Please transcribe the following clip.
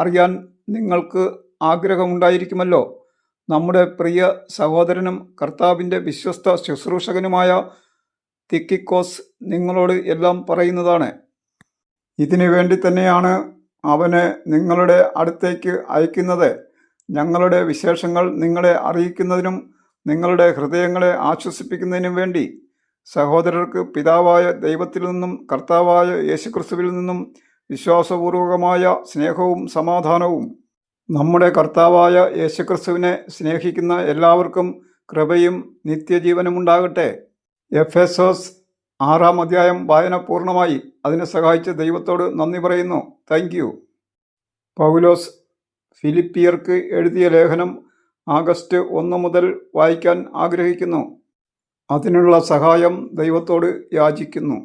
അറിയാൻ നിങ്ങൾക്ക് ആഗ്രഹമുണ്ടായിരിക്കുമല്ലോ. നമ്മുടെ പ്രിയ സഹോദരനും കർത്താവിൻ്റെ വിശ്വസ്ത ശുശ്രൂഷകനുമായ തിക്കിക്കോസ് നിങ്ങളോട് എല്ലാം പറയുന്നതാണ്. ഇതിനു വേണ്ടി തന്നെയാണ് അവനെ നിങ്ങളുടെ അടുത്തേക്ക് അയക്കുന്നത്. ഞങ്ങളുടെ വിശേഷങ്ങൾ നിങ്ങളെ അറിയിക്കുന്നതിനും നിങ്ങളുടെ ഹൃദയങ്ങളെ ആശ്വസിപ്പിക്കുന്നതിനും വേണ്ടി. സഹോദരർക്ക് പിതാവായ ദൈവത്തിൽ നിന്നും കർത്താവായ യേശുക്രിസ്തുവിൽ നിന്നും വിശ്വാസപൂർവകമായ സ്നേഹവും സമാധാനവും. നമ്മുടെ കർത്താവായ യേശുക്രിസ്തുവിനെ സ്നേഹിക്കുന്ന എല്ലാവർക്കും കൃപയും നിത്യജീവനുമുണ്ടാകട്ടെ. എഫെസോസ് 6-ാം അധ്യായം വായന പൂർണ്ണമായി. അതിനെ സഹായിച്ച ദൈവത്തോട് നന്ദി പറയുന്നു. Thank you. പൗലോസ് ഫിലിപ്പിയർക്ക് എഴുതിയ ലേഖനം ആഗസ്റ്റ് 1 മുതൽ വായിക്കാൻ ആഗ്രഹിക്കുന്നു. അതിനുള്ള സഹായം ദൈവത്തോട് യാചിക്കുന്നു.